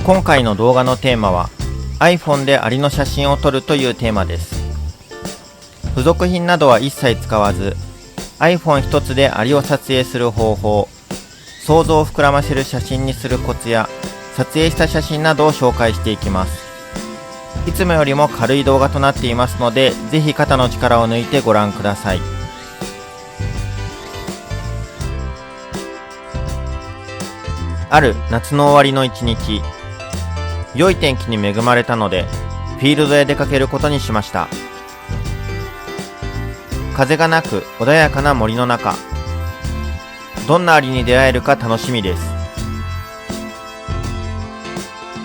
今回の動画のテーマは iPhone でアリの写真を撮るというテーマです。付属品などは一切使わず iPhone 一つでアリを撮影する方法、想像を膨らませる写真にするコツや撮影した写真などを紹介していきます。いつもよりも軽い動画となっていますので、ぜひ肩の力を抜いてご覧ください。ある夏の終わりの一日、良い天気に恵まれたのでフィールドへ出かけることにしました。風がなく穏やかな森の中、どんなアリに出会えるか楽しみです。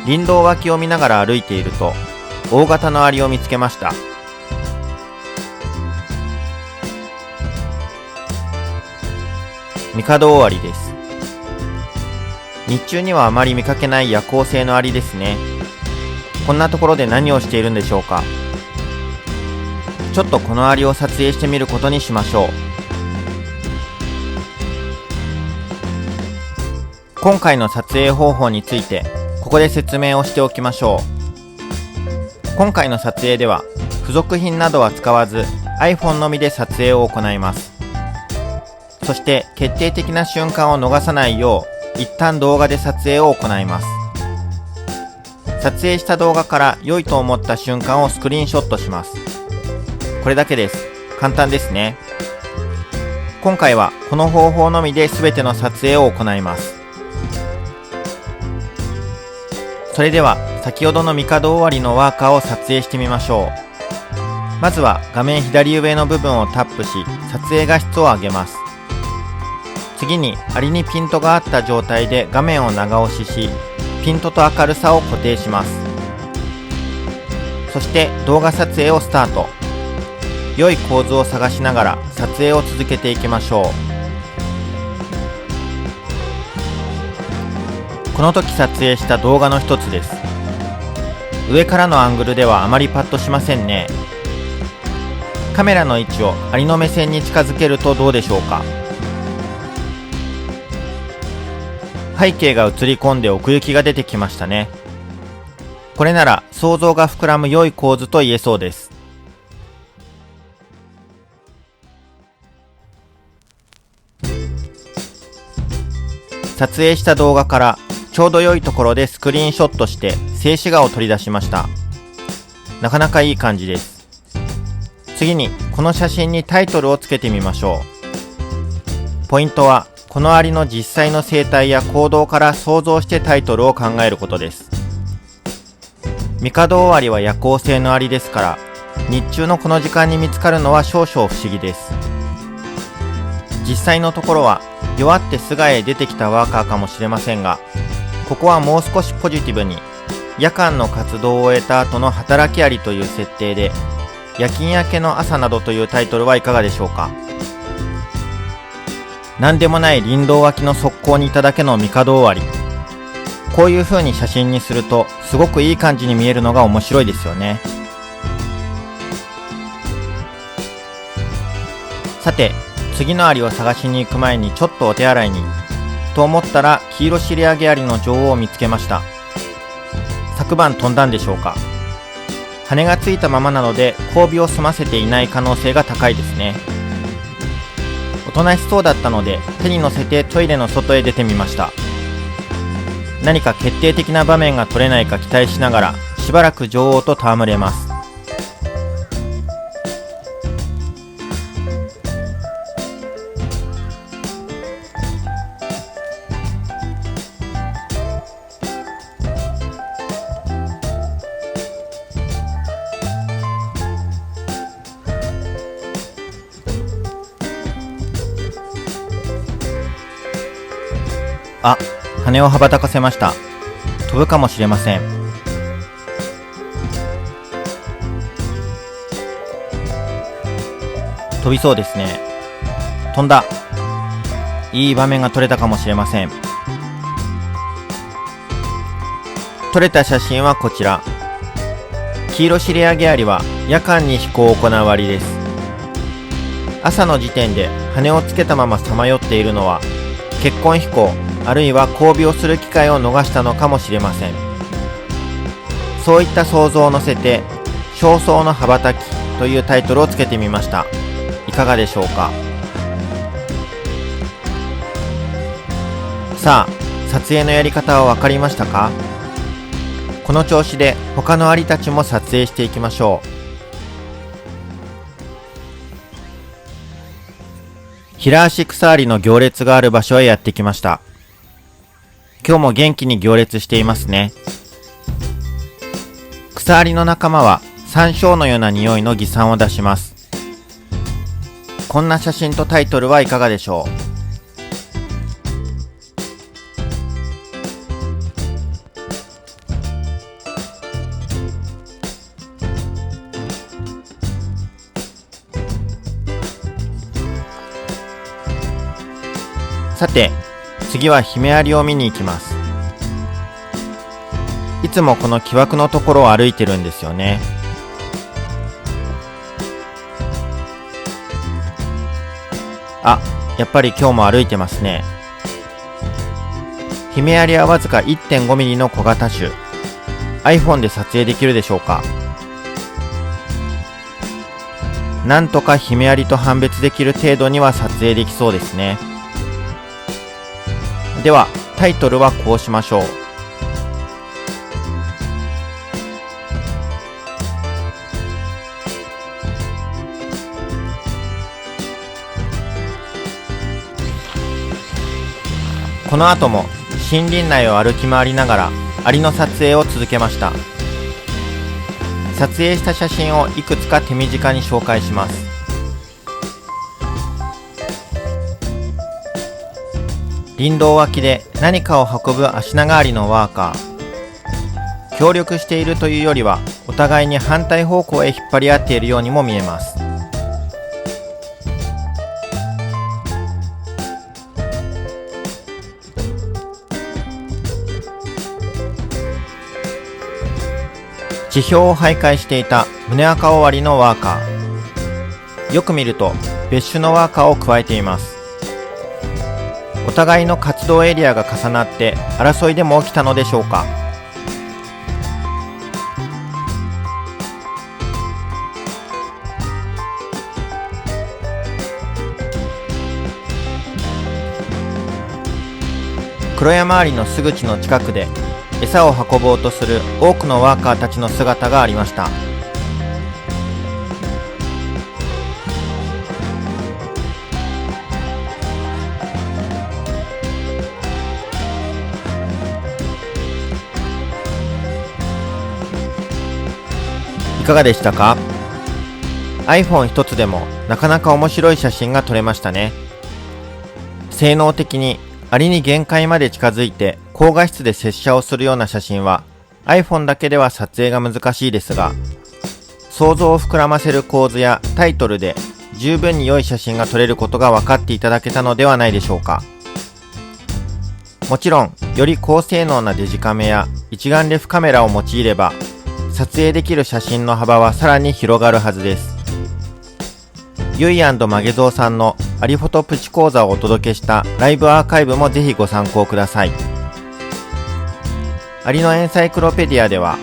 林道脇を見ながら歩いていると大型のアリを見つけました。ミカドオオアリです。日中にはあまり見かけない夜行性のアリですね。こんなところで何をしているんでしょうか。ちょっとこのアリを撮影してみることにしましょう。今回の撮影方法についてここで説明をしておきましょう。今回の撮影では付属品などは使わず iPhone のみで撮影を行います。そして決定的な瞬間を逃さないよう一旦動画で撮影を行います。撮影した動画から良いと思った瞬間をスクリーンショットします。これだけです。簡単ですね。今回はこの方法のみで全ての撮影を行います。それでは先ほどのミカドオオアリのワーカーを撮影してみましょう。まずは画面左上の部分をタップし、撮影画質を上げます。次にアリにピントがあった状態で画面を長押しし、ピントと明るさを固定します。そして動画撮影をスタート。良い構図を探しながら撮影を続けていきましょう。この時撮影した動画の一つです。上からのアングルではあまりパッとしませんね。カメラの位置をアリの目線に近づけるとどうでしょうか。背景が映り込んで奥行きが出てきましたね。これなら想像が膨らむ良い構図と言えそうです。撮影した動画からちょうど良いところでスクリーンショットして静止画を取り出しました。なかなかいい感じです。次にこの写真にタイトルをつけてみましょう。ポイントはこのアリの実際の生態や行動から想像してタイトルを考えることです。ミカドオオアリは夜行性のアリですから、日中のこの時間に見つかるのは少々不思議です。実際のところは弱って巣外へ出てきたワーカーかもしれませんが、ここはもう少しポジティブに夜間の活動を終えた後の働きアリという設定で、夜勤明けの朝などというタイトルはいかがでしょうか。何でもない林道脇の側溝にいただけのミカドオオアリ、こういう風に写真にするとすごくいい感じに見えるのが面白いですよね。さて次のアリを探しに行く前にちょっとお手洗いにと思ったら、黄色尻上げアリの女王を見つけました。昨晩飛んだんでしょうか。羽がついたままなので交尾を済ませていない可能性が高いですね。おとなしそうだったので手に乗せてトイレの外へ出てみました。何か決定的な場面が撮れないか期待しながらしばらく女王と戯れます。あ、羽を羽ばたかせました。飛ぶかもしれません。飛びそうですね。飛んだ。いい場面が撮れたかもしれません。撮れた写真はこちら。黄色尻上げアリは夜間に飛行を行うアリです。朝の時点で羽をつけたままさまよっているのは結婚飛行あるいは交尾をする機会を逃したのかもしれません。そういった想像を乗せて焦燥の羽ばたきというタイトルをつけてみました。いかがでしょうか。さあ、撮影のやり方は分かりましたか？この調子で他のアリたちも撮影していきましょう。平足草アリの行列がある場所へやってきました。今日も元気に行列していますね。草アリの仲間は山椒のような匂いの擬酸を出します。こんな写真とタイトルはいかがでしょう。さて、次はヒメアリを見に行きます。いつもこの木枠のところを歩いてるんですよね。あ、やっぱり今日も歩いてますね。ヒメアリはわずか 1.5 ミリの小型種。iPhone で撮影できるでしょうか。なんとかヒメアリと判別できる程度には撮影できそうですね。ではタイトルはこうしましょう。この後も森林内を歩き回りながらアリの撮影を続けました。撮影した写真をいくつか手短に紹介します。林道脇で何かを運ぶ足長アリのワーカー。協力しているというよりはお互いに反対方向へ引っ張り合っているようにも見えます。地表を徘徊していた胸赤尾アリのワーカー。よく見ると別種のワーカーを加えています。お互いの活動エリアが重なって争いでも起きたのでしょうか。黒山アリのすぐ地の近くで餌を運ぼうとする多くのワーカーたちの姿がありました。いかがでしたか？ iPhone 一つでもなかなか面白い写真が撮れましたね。性能的にアリに限界まで近づいて高画質で接写をするような写真は iPhone だけでは撮影が難しいですが、想像を膨らませる構図やタイトルで十分に良い写真が撮れることが分かっていただけたのではないでしょうか。もちろんより高性能なデジカメや一眼レフカメラを用いれば撮影できる写真の幅はさらに広がるはずです。ゆい&マゲゾウさんのアリフォトプチ講座をお届けしたライブアーカイブもぜひご参考ください。アリのエンサイクロペディアでは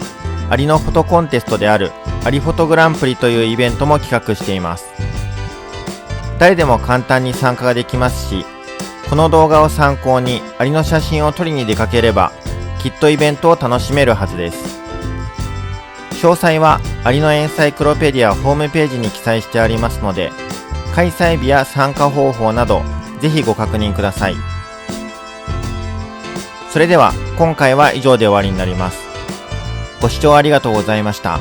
アリのフォトコンテストであるアリフォトグランプリというイベントも企画しています。誰でも簡単に参加ができますし、この動画を参考にアリの写真を撮りに出かければきっとイベントを楽しめるはずです。詳細はアリのエンサイクロペディアホームページに記載してありますので、開催日や参加方法などぜひご確認ください。それでは今回は以上で終わりになります。ご視聴ありがとうございました。